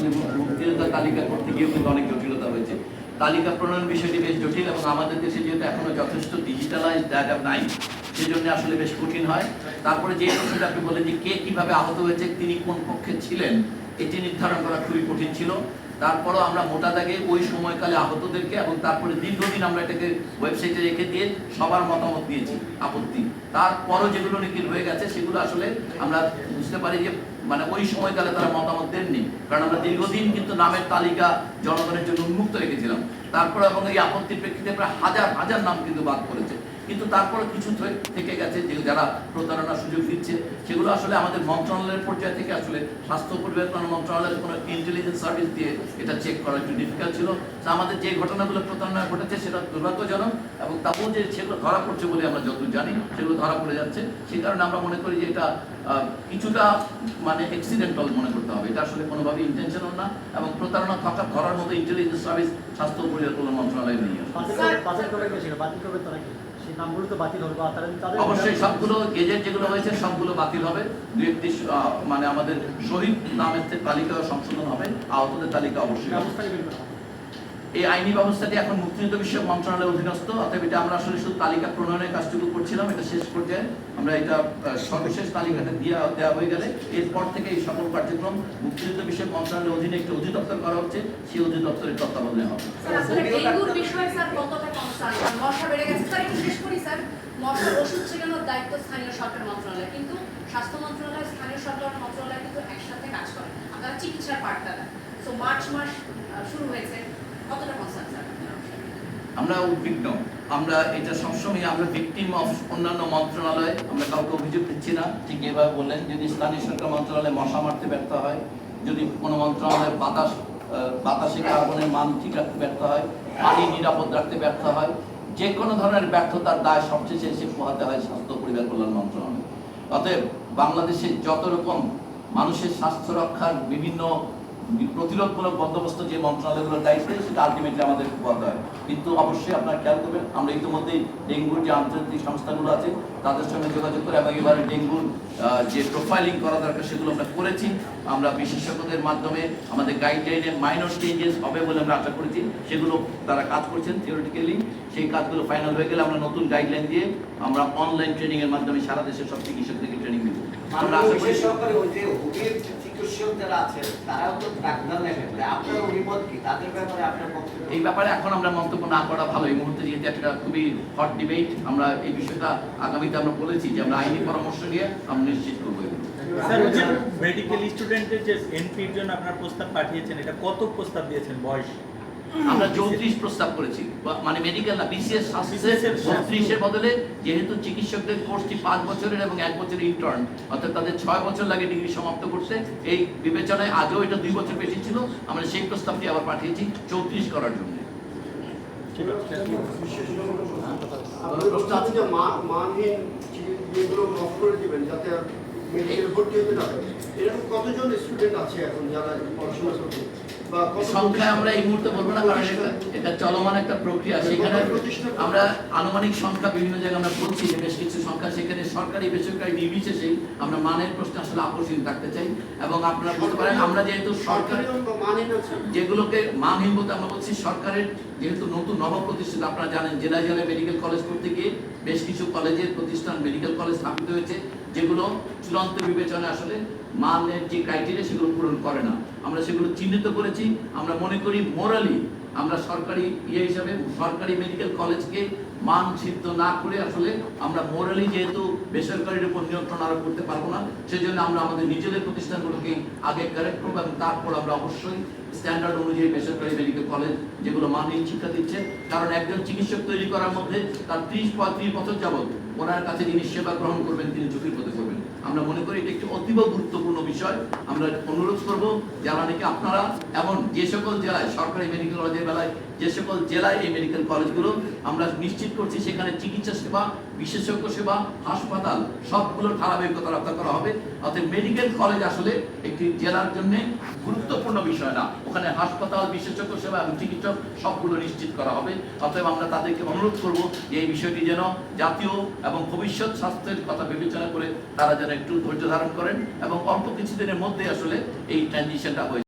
আসলে মুক্তিযোদ্ধা তালিকা করতে গিয়েও কিন্তু অনেক জটিলতা হয়েছে। তালিকা প্রণয়ন বিষয়টি বেশ জটিল এবং আমাদের দেশে যেহেতু এখনো যথেষ্ট ডিজিটালাইজ ডাটা নাই, সেজন্য আসলে বেশ কঠিন হয়। তারপরে যে প্রশ্নটা আপনি বলেন যে কে কিভাবে আহত হয়েছে, তিনি কোন পক্ষে ছিলেন, এটি নির্ধারণ করা খুবই কঠিন ছিল। তারপরও আমরা মোটা দাগে ওই সময়কালে আহতদেরকে এবং তারপরে দীর্ঘদিন আমরা এটাকে ওয়েবসাইটে রেখে দিয়ে সবার মতামত দিয়েছি, আপত্তি। তারপরও যেগুলো নিখিল হয়ে গেছে সেগুলো আসলে আমরা বুঝতে পারি যে মানে ওই সময়কালে তারা মতামত দেননি, কারণ আমরা দীর্ঘদিন কিন্তু নামের তালিকা জনগণের জন্য উন্মুক্ত রেখেছিলাম। তারপর এবং এই আপত্তির প্রেক্ষিতে প্রায় হাজার হাজার নাম কিন্তু বাদ করেছে। কিন্তু তারপরে কিছু থেকে গেছে যে যারা প্রতারণার সুযোগ দিচ্ছে, সেগুলো আসলে আমাদের মন্ত্রণালয়ের পর্যায়ে থেকে আসলে স্বাস্থ্য পরিবার মন্ত্রণালয়ের কোনো ইন্টেলিজেন্স সার্ভিস দিয়ে এটা চেক করা একটু ডিফিকাল্ট ছিল। আমাদের যে ঘটনাগুলো প্রতারণা ঘটেছে সেটা দুর্ভাগ্যজনক, এবং তারপর যে সেগুলো ধরা পড়ছে বলে আমরা যতদূর জানি সেগুলো ধরা পড়ে যাচ্ছে। সেই কারণে আমরা মনে করি যে এটা কিছুটা মানে অ্যাক্সিডেন্টাল মনে করতে হবে, এটা আসলে কোনোভাবেই ইন্টেনশনাল না, এবং প্রতারণা ধরার মতো ইন্টেলিজেন্স সার্ভিস স্বাস্থ্য পরিবার মন্ত্রণালয় নেই। অবশ্যই সবগুলো গেজেট যেগুলো হয়েছে সবগুলো বাতিল হবে। দু একটি মানে আমাদের শহীদ নামের তালিকা সংশোধন হবে, আহতদের তালিকা অবশ্যই। এই আইনি ব্যবস্থাটি এখন মুক্তিযুদ্ধ বিষয়ক মন্ত্রণালয়ের অধীনস্থ, অতএব এটা আমরা আসলে শুধু তালিকা প্রণয়নের কাজটুকু করছিলাম, এটা শেষ পর্যায়ে আমরা এটা সর্বশেষ তালিকাটা দেওয়া হয়ে গেলে এরপর থেকে এই সকল কার্যক্রম মুক্তিযুদ্ধ বিষয়ক মন্ত্রণালয়ের অধীনে একটি অধিদপ্তর করা হচ্ছে, সেই অধিদপ্তরের তত্ত্বাবধানে হবে। মশার ওষুধ ছেড়ানোর দায়িত্ব স্থানীয় সরকার মন্ত্রণালয়, কিন্তু স্বাস্থ্য মন্ত্রণালয় স্থানীয় সরকার মন্ত্রণালয় কিন্তু একসাথে কাজ করে, আপনারা চিকিৎসার পার্টটা দেন। সো মার্চ মাস শুরু হয়েছে, কতটা কনসার্ন স্যার? আমরা উদ্বিগ্ন, আমরা এটা সবসময় আমরা ভিকটিম অফ অন্যান্য মন্ত্রণালয়, আমরা কাউকে অভিযোগ দিচ্ছি না। ঠিক এভাবে বললেন, যদি স্থানীয় সরকার মন্ত্রণালয় মশা মারতে ব্যর্থ হয়, যদি কোনো মন্ত্রণালয়ের বাতাসে কার্বনের মান ঠিক রাখতে ব্যর্থ হয়, পানি নিরাপদ রাখতে ব্যর্থ হয়, যে কোনো ধরনের ব্যর্থতার দায় সবচেয়ে এসে পোহাতে হয় স্বাস্থ্য পরিবার কল্যাণ মন্ত্রণালয়। অতএব বাংলাদেশে যত রকম মানুষের স্বাস্থ্য রক্ষার বিভিন্ন প্রতিরোধমূলক বন্দোবস্ত যে মন্ত্রণালয়গুলোর দায়িত্বে, সেটা আলটিমেটলি আমাদের করতে হয়। কিন্তু অবশ্যই আপনারা খেয়াল করবেন, আমরা ইতিমধ্যেই ডেঙ্গুর যে আন্তর্জাতিক সংস্থাগুলো আছে তাদের সঙ্গে যোগাযোগ করে এবং এবারে ডেঙ্গুর যে প্রোফাইলিং করা দরকার সেগুলো আমরা করেছি। আমরা বিশেষজ্ঞদের মাধ্যমে আমাদের গাইডলাইনে মাইনর চেঞ্জেস হবে বলে আমরা আশা করেছি, সেগুলো তারা কাজ করছেন থিওরিটিক্যালি। সেই কাজগুলো ফাইনাল হয়ে গেলে আমরা নতুন গাইডলাইন দিয়ে আমরা অনলাইন ট্রেনিং এর মাধ্যমে সারা দেশের সব চিকিৎসকদেরকে ট্রেনিং দেব। আমরা আশা করি সরকারি ওই যে চিকিৎসক যারা আছেন তারাও তো ডাক্তার লেখেন, আপনার অভিমত কি তাদের ব্যাপারে? আপনার এই ব্যাপারে এখন আমরা মন্তব্য না করা ভালো। এই মুহূর্তে যেহেতু একটা খুবই হট ডিবেট, আমরা এই বিষয়টা আগামীতে আমরা বলেছি যে আমরা আইনি পরামর্শ নিয়ে আমরা নিশ্চিত করবো। স্যার, ওই যে মেডিকেল স্টুডেন্টের যে এনপির জন্য আপনার প্রস্তাব পাঠিয়েছেন, এটা কত প্রস্তাব দিয়েছেন বয়স? আমরা 34 প্রস্তাব করেছি, মানে মেডিকেল না, বিসিএস স্বাস্থ্যের 34 এর বদলে যেহেতু চিকিৎসকদের কোর্সটি 5 বছরের এবং 1 বছরের ইন্টার্ন, অর্থাৎ তাদের 6 বছর লাগে ডিগ্রি সমাপ্ত করতে। এই বিবেচনায় আজও এটা 2 বছর বেশি ছিল, আমরা সেই প্রস্তাবটি আবার পাঠিয়েছি 34 করার জন্য। প্রশ্ন আছে যে মানহীন যেগুলো অফ করে দিবেন যাতে মেডিকেল ভর্তি হতে না পারে, এরকম কতজন স্টুডেন্ট আছে এখন যারা পড়াশোনা করছে? সংখ্যা আমরা এই মুহূর্তে বলবো না, কারণ এটা চলমান একটা প্রক্রিয়া। সেখানে আমরা আনুমানিক সংখ্যা বিভিন্ন জায়গায় আমরা বলছি যে বেশ কিছু সংখ্যা, সেখানে সরকারি বেসরকারি নির্বিশেষেই আমরা মানের প্রশ্নে আসলে আপোষহীন থাকতে চাই। এবং আপনারা বলতে পারেন আমরা যেহেতু সরকারি যেগুলোকে মানহীন বলতে আমরা বলছি সরকারের যেহেতু নতুন নবপ্রতিষ্ঠিত, আপনারা জানেন জেলায় জেলায় মেডিকেল কলেজ করতে গিয়ে বেশ কিছু কলেজের প্রতিষ্ঠান মেডিকেল কলেজ স্থাপিত হয়েছে যেগুলো চূড়ান্ত বিবেচনা আসলে মানের যে ক্রাইটেরিয়া সেগুলো পূরণ করে না। আমরা সেগুলো চিহ্নিত করেছি। আমরা মনে করি মোরালি আমরা সরকারি হিসাবে সরকারি মেডিকেল কলেজকে মান সিদ্ধ না করে আসলে আমরা মোরালি যেহেতু বেসরকারির উপর নিয়ন্ত্রণ আরোপ করতে পারবো না, সেজন্য আমরা আমাদের নিজেদের প্রতিষ্ঠানগুলোকে আগে কারেক্ট করবো এবং তারপর আমরা অবশ্যই স্ট্যান্ডার্ড অনুযায়ী বেসরকারি মেডিকেল কলেজ যেগুলো মানহীন শিক্ষা দিচ্ছে, কারণ একজন চিকিৎসক তৈরি করার মধ্যে তার 30-35 বছর যাবত ওনার কাছে যিনি সেবা গ্রহণ করবেন তিনি ঝুঁকির পথে করবেন। আমরা মনে করি এটা একটি অতীব গুরুত্বপূর্ণ বিষয়। আমরা অনুরোধ করব যারা নাকি আপনারা এমন যে সকল জেলায় সরকারি মেডিকেল কলেজের বেলায় যে সকল জেলায় এই মেডিকেল কলেজগুলো আমরা নিশ্চিত করছি সেখানে চিকিৎসা সেবা, বিশেষজ্ঞ সেবা, হাসপাতাল সবগুলোর ধারাবাহিকতা রক্ষা করা হবে। অর্থাৎ মেডিকেল কলেজ আসলে একটি জেলার জন্য গুরুত্বপূর্ণ বিষয় না, ওখানে হাসপাতাল, বিশেষজ্ঞ সেবা এবং চিকিৎসক সবগুলো নিশ্চিত করা হবে। অতএব আমরা তাদেরকে অনুরোধ করব যে এই বিষয়টি যেন জাতীয় এবং ভবিষ্যৎ স্বাস্থ্যের কথা বিবেচনা করে তারা যেন একটু ধৈর্য ধারণ করেন এবং অল্প কিছুদিনের মধ্যে আসলে এই ট্রানজিশনটা হয়ে